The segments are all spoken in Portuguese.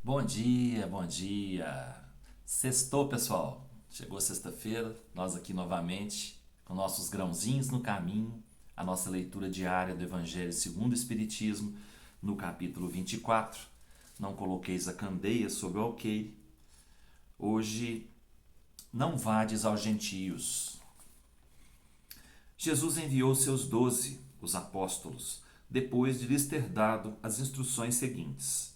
Bom dia, bom dia. Sextou, pessoal. Chegou sexta-feira, nós aqui novamente com nossos grãozinhos no caminho, a nossa leitura diária do Evangelho segundo o Espiritismo, no capítulo 24. Não coloqueis a candeia sobre o alqueire. Hoje, não vades aos gentios. Jesus enviou seus 12, os apóstolos, depois de lhes ter dado as instruções seguintes: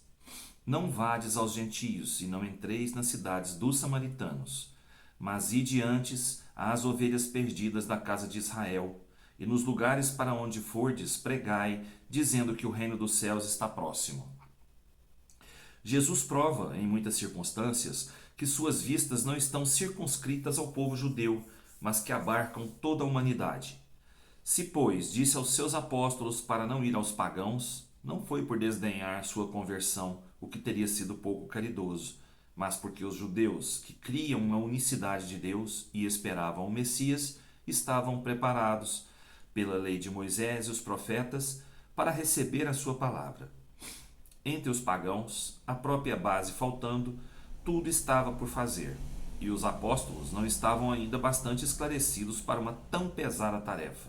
Não vades aos gentios, e não entreis nas cidades dos samaritanos, mas ide antes às ovelhas perdidas da casa de Israel, e nos lugares para onde fordes, pregai, dizendo que o reino dos céus está próximo. Jesus prova, em muitas circunstâncias, que suas vistas não estão circunscritas ao povo judeu, mas que abarcam toda a humanidade. Se, pois, disse aos seus apóstolos para não ir aos pagãos, não foi por desdenhar sua conversão, o que teria sido pouco caridoso, mas porque os judeus, que criam na unicidade de Deus e esperavam o Messias, estavam preparados, pela lei de Moisés e os profetas, para receber a sua palavra. Entre os pagãos, a própria base faltando, tudo estava por fazer, e os apóstolos não estavam ainda bastante esclarecidos para uma tão pesada tarefa.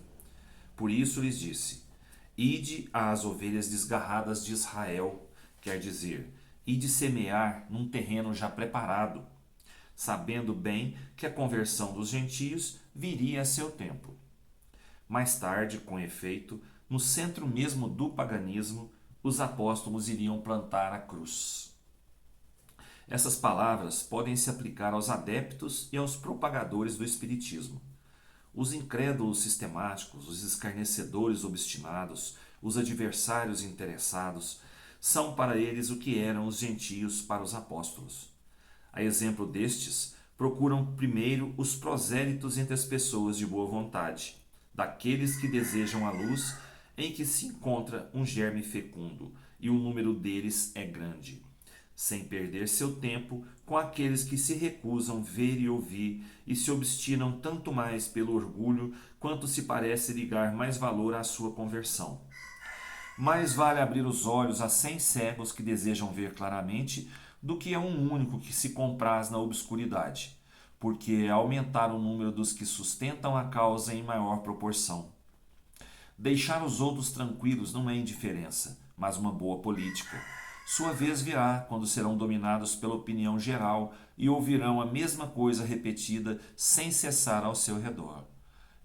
Por isso lhes disse: Ide às ovelhas desgarradas de Israel, quer dizer, ide semear num terreno já preparado, sabendo bem que a conversão dos gentios viria a seu tempo. Mais tarde, com efeito, no centro mesmo do paganismo, os apóstolos iriam plantar a cruz. Essas palavras podem se aplicar aos adeptos e aos propagadores do Espiritismo. Os incrédulos sistemáticos, os escarnecedores obstinados, os adversários interessados, são para eles o que eram os gentios para os apóstolos. A exemplo destes, procuram primeiro os prosélitos entre as pessoas de boa vontade, daqueles que desejam a luz em que se encontra um germe fecundo, e o número deles é grande, sem perder seu tempo com aqueles que se recusam ver e ouvir e se obstinam tanto mais pelo orgulho quanto se parece ligar mais valor à sua conversão. Mais vale abrir os olhos a 100 cegos que desejam ver claramente do que a um único que se compraz na obscuridade, porque é aumentar o número dos que sustentam a causa em maior proporção. Deixar os outros tranquilos não é indiferença, mas uma boa política. Sua vez virá quando serão dominados pela opinião geral e ouvirão a mesma coisa repetida sem cessar ao seu redor.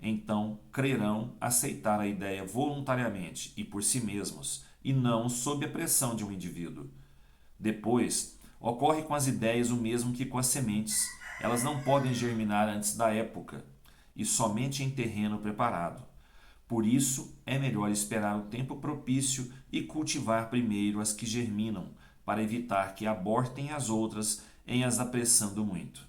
Então crerão aceitar a ideia voluntariamente e por si mesmos, e não sob a pressão de um indivíduo. Depois, ocorre com as ideias o mesmo que com as sementes. Elas não podem germinar antes da época, e somente em terreno preparado. Por isso, é melhor esperar o tempo propício e cultivar primeiro as que germinam, para evitar que abortem as outras em as apressando muito.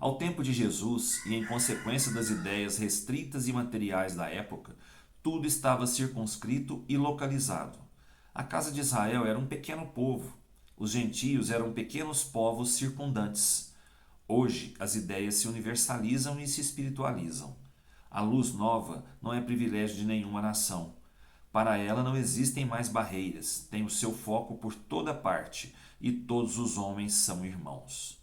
Ao tempo de Jesus, e em consequência das ideias restritas e materiais da época, tudo estava circunscrito e localizado. A casa de Israel era um pequeno povo, os gentios eram pequenos povos circundantes. Hoje, as ideias se universalizam e se espiritualizam. A luz nova não é privilégio de nenhuma nação. Para ela não existem mais barreiras, tem o seu foco por toda parte, e todos os homens são irmãos.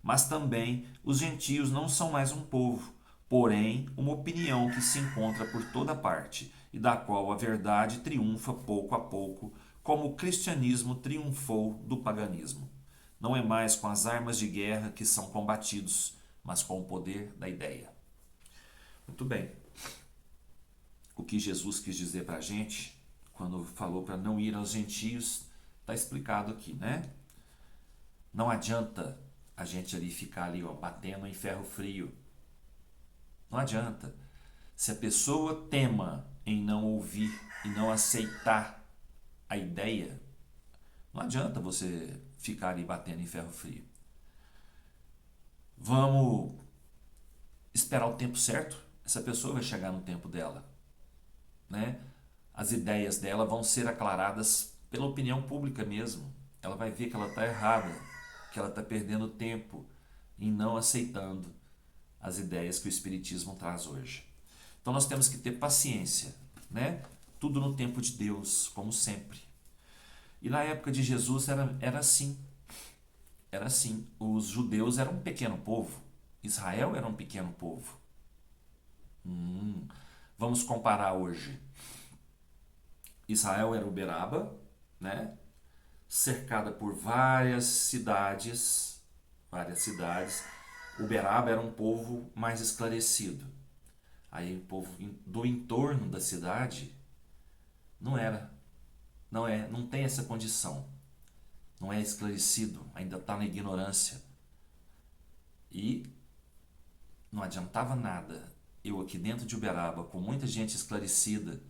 Mas também os gentios não são mais um povo, porém uma opinião que se encontra por toda parte e da qual a verdade triunfa pouco a pouco, como o cristianismo triunfou do paganismo. Não é mais com as armas de guerra que são combatidos, mas com o poder da ideia. Muito bem. O que Jesus quis dizer para a gente, quando falou para não ir aos gentios, está explicado aqui, né? Não adianta a gente ali ficar ali, ó, batendo em ferro frio. Não adianta. Se a pessoa tema em não ouvir e não aceitar a ideia, não adianta você ficar ali batendo em ferro frio. Vamos esperar o tempo certo. Essa pessoa vai chegar no tempo dela, né? As ideias dela vão ser aclaradas pela opinião pública mesmo. Ela vai ver que ela está errada, que ela está perdendo tempo em não aceitando as ideias que o Espiritismo traz hoje. Então nós temos que ter paciência, né? Tudo no tempo de Deus, como sempre. E na época de Jesus era assim. Era assim. Os judeus eram um pequeno povo. Israel era um pequeno povo. Vamos comparar hoje. Israel era Uberaba, né? Cercada por várias cidades. Uberaba era um povo mais esclarecido. Aí o povo do entorno da cidade não era, não tem essa condição. Não é esclarecido, ainda está na ignorância. E não adiantava nada eu aqui dentro de Uberaba, com muita gente esclarecida,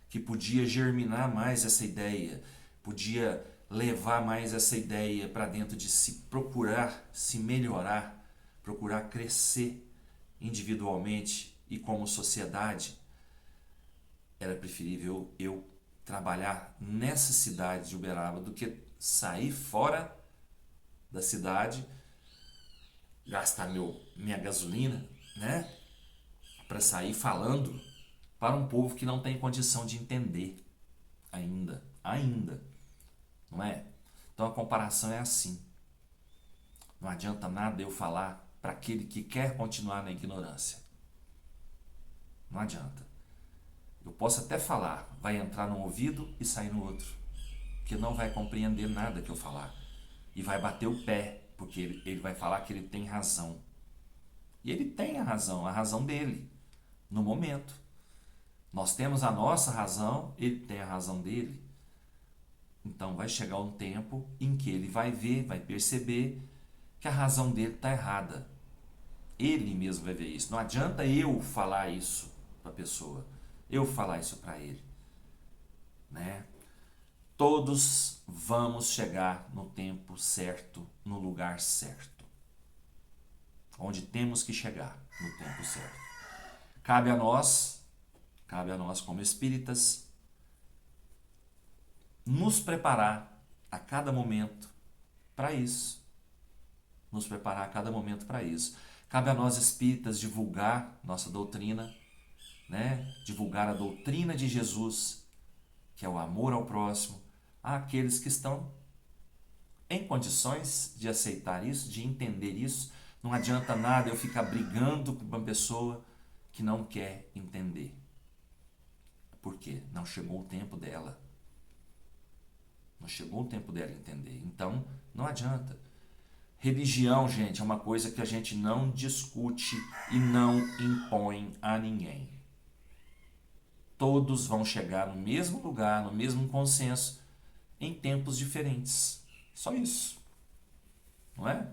que podia germinar mais essa ideia, podia levar mais essa ideia para dentro de se procurar se melhorar, procurar crescer individualmente e como sociedade. Era preferível eu trabalhar nessa cidade de Uberaba do que sair fora da cidade, gastar minha gasolina, né, para sair falando para um povo que não tem condição de entender ainda, não é? Então a comparação é assim. Não adianta nada eu falar para aquele que quer continuar na ignorância. Não adianta. Eu posso até falar, vai entrar num ouvido e sair no outro, que não vai compreender nada que eu falar e vai bater o pé, porque ele vai falar que ele tem razão. E ele tem a razão dele, no momento. Nós temos a nossa razão, ele tem a razão dele. Então vai chegar um tempo em que ele vai ver, vai perceber que a razão dele está errada. Ele mesmo vai ver isso. Não adianta eu falar isso para a pessoa, eu falar isso para ele, né? Todos vamos chegar no tempo certo, no lugar certo, onde temos que chegar no tempo certo. Cabe a nós como espíritas, nos preparar a cada momento para isso. Nos preparar a cada momento para isso. Cabe a nós espíritas divulgar nossa doutrina, né? Divulgar a doutrina de Jesus, que é o amor ao próximo, àqueles que estão em condições de aceitar isso, de entender isso. Não adianta nada eu ficar brigando com uma pessoa que não quer entender. Por quê? Não chegou o tempo dela. Não chegou o tempo dela entender. Então, não adianta. Religião, gente, é uma coisa que a gente não discute e não impõe a ninguém. Todos vão chegar no mesmo lugar, no mesmo consenso, em tempos diferentes. Só isso. Não é?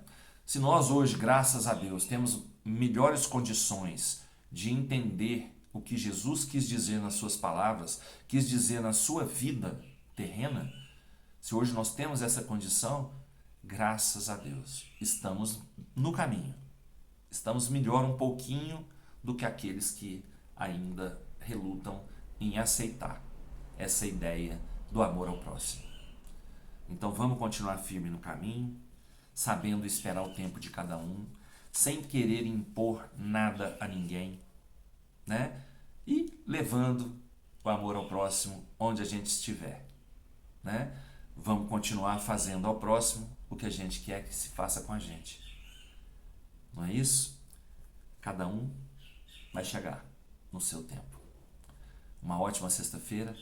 Se nós hoje, graças a Deus, temos melhores condições de entender o que Jesus quis dizer nas suas palavras, quis dizer na sua vida terrena, se hoje nós temos essa condição, graças a Deus, estamos no caminho. Estamos melhor um pouquinho do que aqueles que ainda relutam em aceitar essa ideia do amor ao próximo. Então vamos continuar firme no caminho, sabendo esperar o tempo de cada um, sem querer impor nada a ninguém, né? E levando o amor ao próximo onde a gente estiver, né? Vamos continuar fazendo ao próximo o que a gente quer que se faça com a gente. Não é isso? Cada um vai chegar no seu tempo. Uma ótima sexta-feira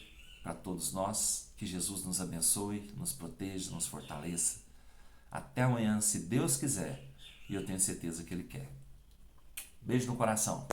para todos nós. Que Jesus nos abençoe, nos proteja, nos fortaleça. Até amanhã, se Deus quiser. E eu tenho certeza que Ele quer. Beijo no coração.